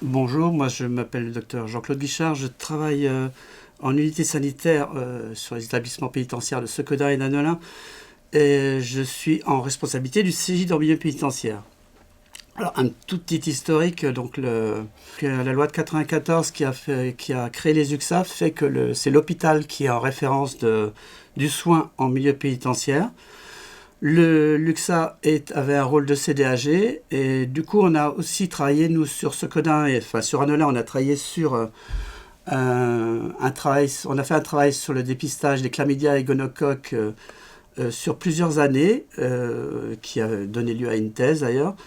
Bonjour, moi je m'appelle le docteur Jean-Claude Guichard, je travaille en unité sanitaire sur les établissements pénitentiaires de Sequedin et d'Annelin et je suis en responsabilité du CJ en milieu pénitentiaire. Alors un tout petit historique, donc la loi de 94 qui a créé les UXAF fait que c'est l'hôpital qui est en référence du soin en milieu pénitentiaire. Le Luxa avait un rôle de CDAG et du coup on a aussi travaillé nous sur Sequedin et enfin sur Annelin on a travaillé sur on a fait un travail sur le dépistage des chlamydia et gonocoques sur plusieurs années qui a donné lieu à une thèse d'ailleurs.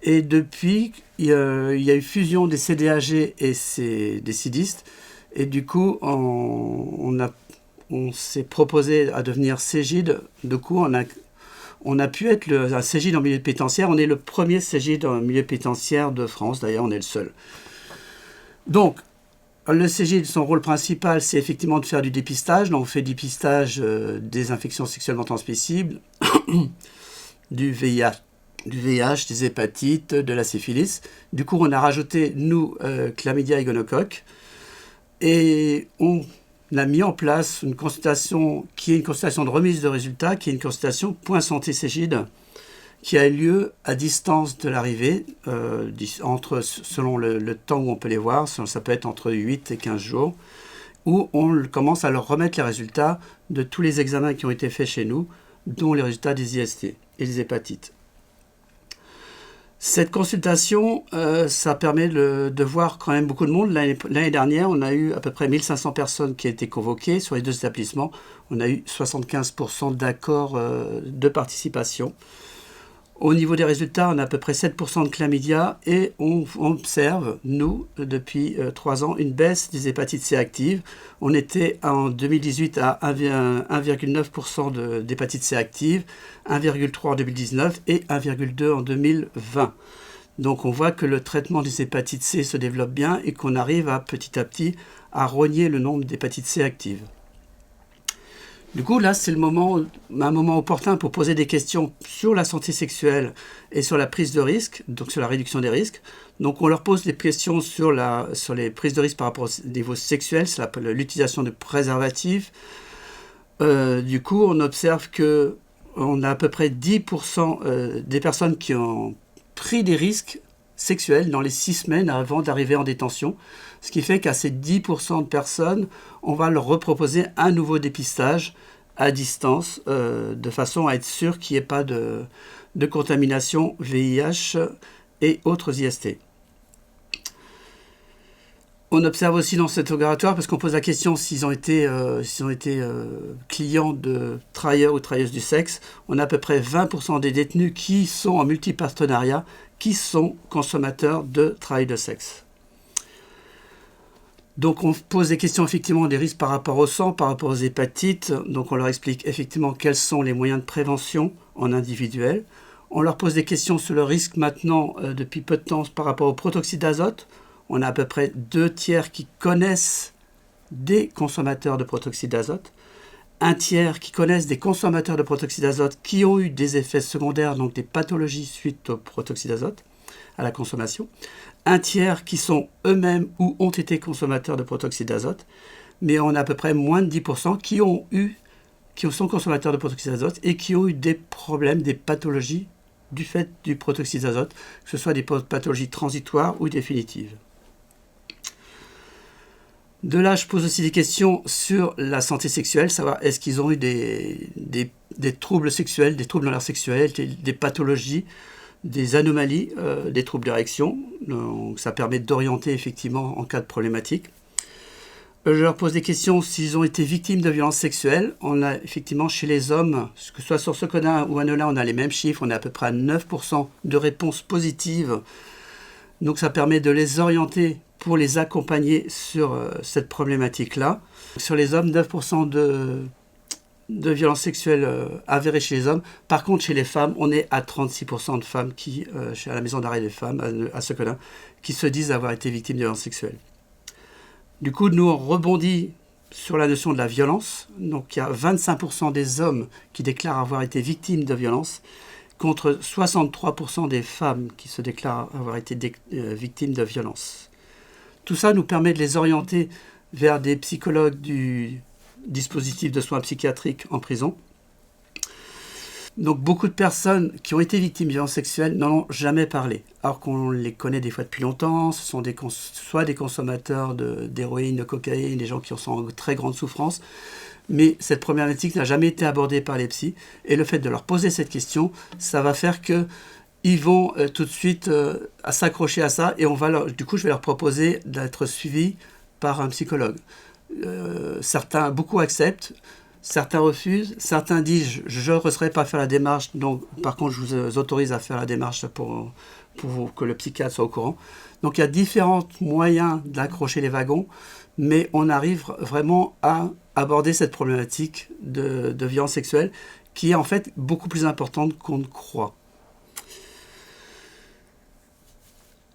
Et depuis il y a eu fusion des CDAG et des sidistes et du coup on s'est proposé à devenir CGID. Du coup on a pu être un CJ dans le milieu pénitentiaire. On est le premier CJ dans le milieu pénitentiaire de France. D'ailleurs, on est le seul. Donc, le CJ, son rôle principal, c'est effectivement de faire du dépistage. Donc, on fait du dépistage des infections sexuellement transmissibles, du VIH, des hépatites, de la syphilis. Du coup, on a rajouté, nous, chlamydia et gonocoque. Et on a mis en place une consultation qui est une consultation de remise de résultats, qui est une consultation point santé Cégide, qui a lieu à distance de l'arrivée, selon le temps où on peut les voir, ça peut être entre 8 et 15 jours, où on commence à leur remettre les résultats de tous les examens qui ont été faits chez nous, dont les résultats des IST et des hépatites. Cette consultation, ça permet de voir quand même beaucoup de monde. L'année dernière, on a eu à peu près 1500 personnes qui ont été convoquées sur les deux établissements. On a eu 75% d'accord de participation. Au niveau des résultats, on a à peu près 7% de chlamydia et on observe, nous, depuis 3 ans, une baisse des hépatites C actives. On était en 2018 à 1,9% d'hépatite C active, 1,3% en 2019 et 1,2% en 2020. Donc on voit que le traitement des hépatites C se développe bien et qu'on arrive petit à petit à rogner le nombre d'hépatites C actives. Du coup, là, c'est un moment opportun pour poser des questions sur la santé sexuelle et sur la prise de risque, donc sur la réduction des risques. Donc, on leur pose des questions sur les prises de risque par rapport au niveau sexuel, c'est l'utilisation de préservatifs. Du coup, on observe qu'on a à peu près 10% des personnes qui ont pris des risques sexuels dans les 6 semaines avant d'arriver en détention. Ce qui fait qu'à ces 10% de personnes, on va leur reproposer un nouveau dépistage à distance, de façon à être sûr qu'il n'y ait pas de contamination VIH et autres IST. On observe aussi dans cet interrogatoire, parce qu'on pose la question s'ils ont été clients de travailleurs ou travailleuses du sexe, on a à peu près 20% des détenus qui sont en multipartenariat, qui sont consommateurs de travail de sexe. Donc on pose des questions effectivement des risques par rapport au sang, par rapport aux hépatites. Donc on leur explique effectivement quels sont les moyens de prévention en individuel. On leur pose des questions sur le risque maintenant, depuis peu de temps, par rapport au protoxyde d'azote. On a à peu près 2/3 qui connaissent des consommateurs de protoxyde d'azote. 1/3 qui connaissent des consommateurs de protoxyde d'azote qui ont eu des effets secondaires, donc des pathologies suite au protoxyde d'azote, à la consommation. 1/3 qui sont eux-mêmes ou ont été consommateurs de protoxyde d'azote, mais on a à peu près moins de 10% qui sont consommateurs de protoxyde d'azote et qui ont eu des problèmes, des pathologies du fait du protoxyde d'azote, que ce soit des pathologies transitoires ou définitives. De là, je pose aussi des questions sur la santé sexuelle, savoir est-ce qu'ils ont eu des troubles sexuels, des troubles dans leur sexualité, des pathologies, des anomalies, des troubles d'érection. Donc ça permet d'orienter effectivement en cas de problématique. Je leur pose des questions s'ils ont été victimes de violences sexuelles. On a effectivement chez les hommes, que ce soit sur Sequedin ou Annelin, on a les mêmes chiffres, on a à peu près à 9% de réponses positives. Donc ça permet de les orienter pour les accompagner sur cette problématique-là. Sur les hommes, 9% de violences sexuelles avérées chez les hommes. Par contre, chez les femmes, on est à 36% de femmes à la maison d'arrêt des femmes, à Sequedin, qui se disent avoir été victimes de violences sexuelles. Du coup, nous, on rebondit sur la notion de la violence. Donc, il y a 25% des hommes qui déclarent avoir été victimes de violences, contre 63% des femmes qui se déclarent avoir été victimes de violences. Tout ça nous permet de les orienter vers des psychologues du dispositif de soins psychiatriques en prison. Donc beaucoup de personnes qui ont été victimes de violences sexuelles n'en ont jamais parlé, alors qu'on les connaît des fois depuis longtemps. Ce sont soit des consommateurs d'héroïne, de cocaïne, des gens qui sont en très grande souffrance. Mais cette problématique n'a jamais été abordée par les psys. Et le fait de leur poser cette question, ça va faire qu'ils vont tout de suite s'accrocher à ça. Et du coup, je vais leur proposer d'être suivis par un psychologue. Beaucoup acceptent. Certains refusent, certains disent je n'oserais pas faire la démarche, donc par contre je vous autorise à faire la démarche pour que le psychiatre soit au courant. Donc il y a différents moyens d'accrocher les wagons, mais on arrive vraiment à aborder cette problématique de violence sexuelle qui est en fait beaucoup plus importante qu'on ne croit.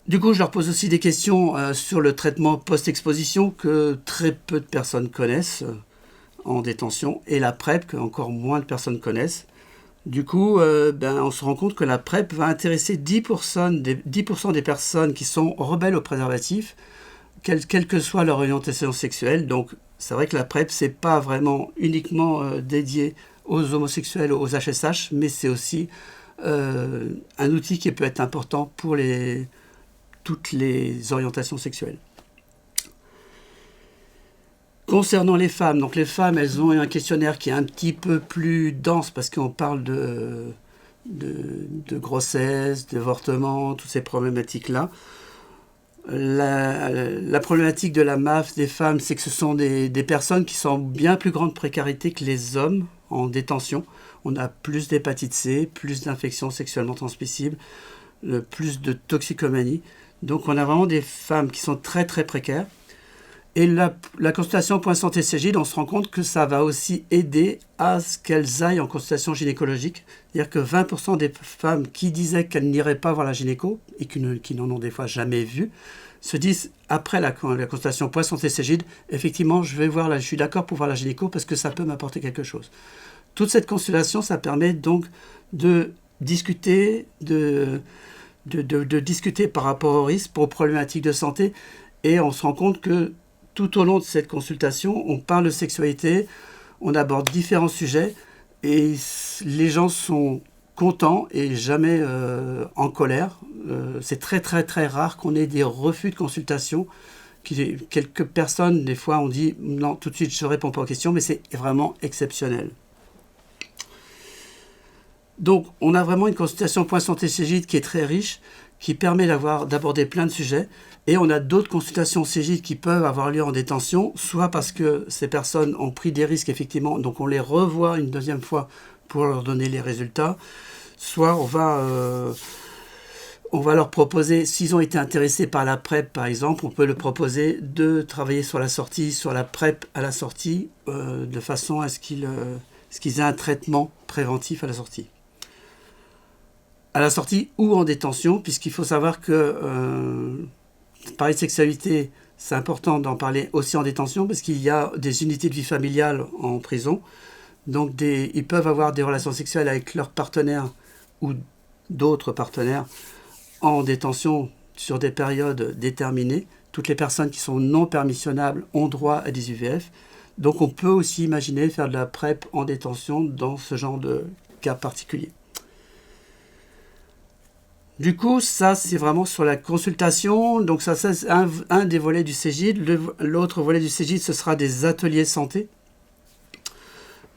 Du coup, je leur pose aussi des questions sur le traitement post-exposition que très peu de personnes connaissent en détention, et la PrEP que encore moins de personnes connaissent. Du coup, on se rend compte que la PrEP va intéresser 10% des personnes qui sont rebelles au préservatif, quelle que soit leur orientation sexuelle. Donc c'est vrai que la PrEP, c'est pas vraiment uniquement dédié aux homosexuels, aux HSH, mais c'est aussi un outil qui peut être important pour toutes les orientations sexuelles. Concernant les femmes, donc les femmes, elles ont un questionnaire qui est un petit peu plus dense parce qu'on parle de grossesse, d'avortement, toutes ces problématiques-là. La problématique de la MAF des femmes, c'est que ce sont des personnes qui sont en bien plus grande précarité que les hommes en détention. On a plus d'hépatite C, plus d'infections sexuellement transmissibles, plus de toxicomanie. Donc on a vraiment des femmes qui sont très très précaires. Et la consultation Point Santé Cégide, on se rend compte que ça va aussi aider à ce qu'elles aillent en consultation gynécologique. C'est-à-dire que 20% des femmes qui disaient qu'elles n'iraient pas voir la gynéco et qui n'en ont des fois jamais vu, se disent après la consultation Point Santé Cégide, effectivement, je suis d'accord pour voir la gynéco parce que ça peut m'apporter quelque chose. Toute cette consultation, ça permet donc de discuter, de discuter par rapport aux risques, aux problématiques de santé, et on se rend compte que tout au long de cette consultation, on parle de sexualité, on aborde différents sujets et les gens sont contents et jamais en colère. C'est très très très rare qu'on ait des refus de consultation. Quelques personnes, des fois, ont dit non, tout de suite je ne réponds pas aux questions, mais c'est vraiment exceptionnel. Donc on a vraiment une consultation Point Santé Cégide qui est très riche, qui permet d'aborder plein de sujets. Et on a d'autres consultations Cégide qui peuvent avoir lieu en détention, soit parce que ces personnes ont pris des risques, effectivement, donc on les revoit une deuxième fois pour leur donner les résultats, soit on va leur proposer, s'ils ont été intéressés par la PrEP par exemple, on peut leur proposer de travailler sur la sortie, sur la PrEP à la sortie, de façon à ce qu'ils aient un traitement préventif à la sortie. À la sortie ou en détention, puisqu'il faut savoir que parler de sexualité, c'est important d'en parler aussi en détention, parce qu'il y a des unités de vie familiale en prison. Donc ils peuvent avoir des relations sexuelles avec leurs partenaires ou d'autres partenaires en détention sur des périodes déterminées. Toutes les personnes qui sont non permissionnables ont droit à des UVF. Donc on peut aussi imaginer faire de la PrEP en détention dans ce genre de cas particulier. Du coup, ça, c'est vraiment sur la consultation. Donc ça c'est un des volets du Cégide. L'autre volet du Cégide, ce sera des ateliers santé.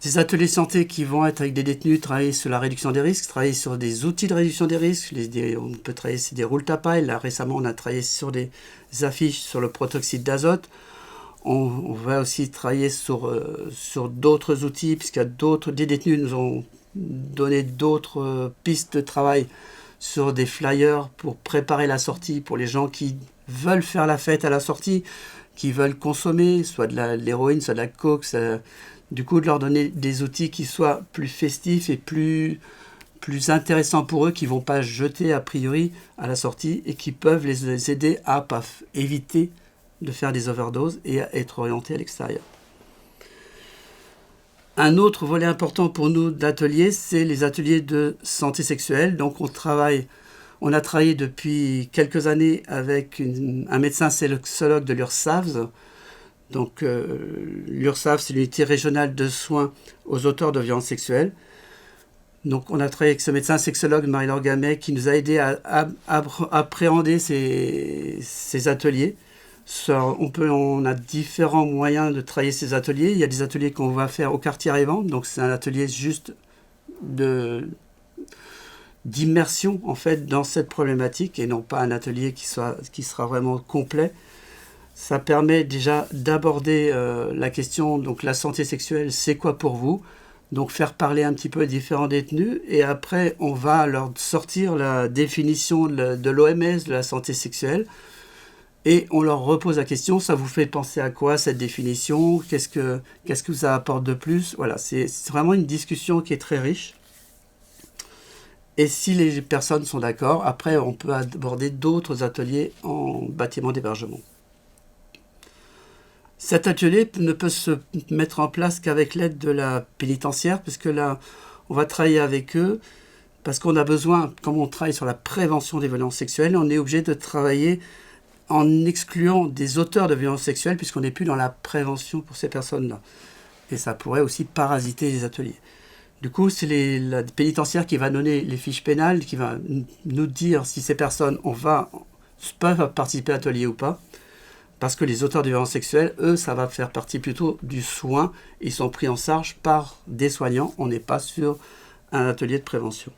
Des ateliers santé qui vont être avec des détenus, travailler sur la réduction des risques, travailler sur des outils de réduction des risques. On peut travailler sur des roules-tapailles. Là, récemment, on a travaillé sur des affiches sur le protoxyde d'azote. On va aussi travailler sur d'autres outils, puisqu'il y a des détenus nous ont donné d'autres pistes de travail sur des flyers pour préparer la sortie pour les gens qui veulent faire la fête à la sortie, qui veulent consommer soit de l'héroïne, soit de la coke, du coup de leur donner des outils qui soient plus festifs et plus intéressants pour eux, qui ne vont pas jeter a priori à la sortie et qui peuvent les aider à éviter de faire des overdoses et à être orientés à l'extérieur. Un autre volet important pour nous d'atelier, c'est les ateliers de santé sexuelle. Donc on a travaillé depuis quelques années avec un médecin sexologue de l'URSSAF. Donc l'URSSAF, c'est l'unité régionale de soins aux auteurs de violences sexuelles. Donc on a travaillé avec ce médecin sexologue, Marie-Laure Gamet, qui nous a aidé à appréhender ces ateliers. On a différents moyens de travailler ces ateliers. Il y a des ateliers qu'on va faire au quartier arrivant, donc c'est un atelier juste d'immersion en fait dans cette problématique et non pas un atelier qui sera vraiment complet. Ça permet déjà d'aborder la question, donc la santé sexuelle, c'est quoi pour vous? Donc faire parler un petit peu les différents détenus et après on va leur sortir la définition de l'OMS de la santé sexuelle. Et on leur repose la question, ça vous fait penser à quoi cette définition? Qu'est-ce que ça apporte de plus? Voilà, c'est vraiment une discussion qui est très riche. Et si les personnes sont d'accord, après on peut aborder d'autres ateliers en bâtiment d'hébergement. Cet atelier ne peut se mettre en place qu'avec l'aide de la pénitentiaire, puisque là, on va travailler avec eux, parce qu'on a besoin, comme on travaille sur la prévention des violences sexuelles, on est obligé de travailler en excluant des auteurs de violences sexuelles, puisqu'on n'est plus dans la prévention pour ces personnes-là. Et ça pourrait aussi parasiter les ateliers. Du coup, c'est la pénitentiaire qui va donner les fiches pénales, qui va nous dire si ces personnes peuvent participer à l'atelier ou pas. Parce que les auteurs de violences sexuelles, eux, ça va faire partie plutôt du soin. Ils sont pris en charge par des soignants. On n'est pas sur un atelier de prévention.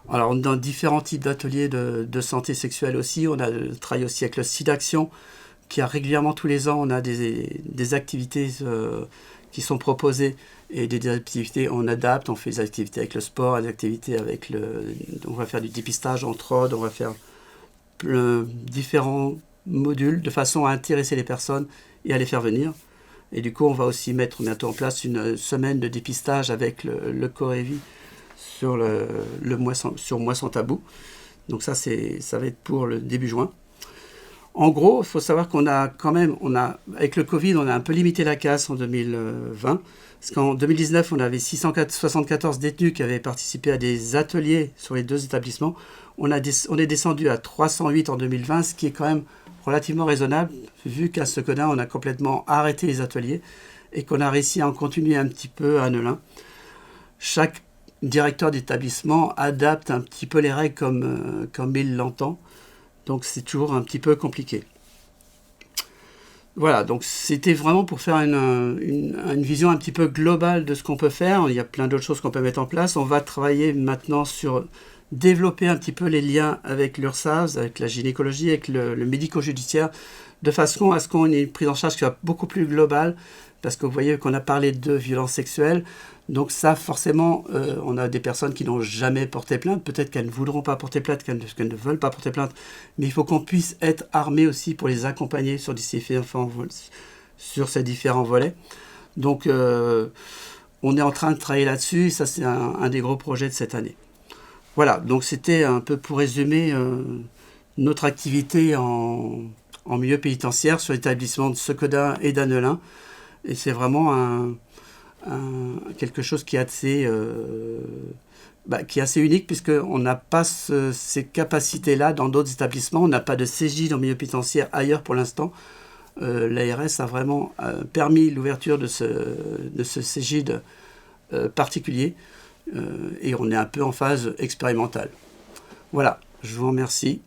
Alors, dans différents types d'ateliers de santé sexuelle aussi, on a travaillé aussi avec le SIDAction, qui a régulièrement tous les ans, on a des activités qui sont proposées et des activités, on adapte, on fait des activités avec le sport, des activités avec on va faire du dépistage entre autres, on va faire différents modules de façon à intéresser les personnes et à les faire venir. Et du coup, on va aussi mettre bientôt en place une semaine de dépistage avec le Corévi sur sur Mois sans tabou. Donc ça va être pour le début juin. En gros, il faut savoir avec le Covid, on a un peu limité la casse en 2020. Parce qu'en 2019, on avait 674 détenus qui avaient participé à des ateliers sur les 2 établissements. On est descendu à 308 en 2020, ce qui est quand même relativement raisonnable, vu qu'à Sequedin, on a complètement arrêté les ateliers et qu'on a réussi à en continuer un petit peu à Neulin. Chaque directeur d'établissement adapte un petit peu les règles comme il l'entend. Donc c'est toujours un petit peu compliqué. Voilà, donc c'était vraiment pour faire une vision un petit peu globale de ce qu'on peut faire. Il y a plein d'autres choses qu'on peut mettre en place. On va travailler maintenant sur développer un petit peu les liens avec l'URSSAF, avec la gynécologie, avec le médico-judiciaire, de façon à ce qu'on ait une prise en charge qui soit beaucoup plus globale, parce que vous voyez qu'on a parlé de violences sexuelles, donc ça forcément, on a des personnes qui n'ont jamais porté plainte, peut-être qu'elles ne voudront pas porter plainte, qu'elles ne veulent pas porter plainte, mais il faut qu'on puisse être armé aussi pour les accompagner sur ces différents volets. Donc on est en train de travailler là-dessus, ça c'est un des gros projets de cette année. Voilà, donc c'était un peu pour résumer notre activité en milieu pénitentiaire sur l'établissement de Sequedin et d'Annelin. Et c'est vraiment quelque chose qui est assez unique, puisqu'on n'a pas ces capacités-là dans d'autres établissements. On n'a pas de CJ dans le milieu pénitentiaire ailleurs pour l'instant. L'ARS a vraiment permis l'ouverture de ce CJ particulier. Et on est un peu en phase expérimentale. Voilà, je vous remercie.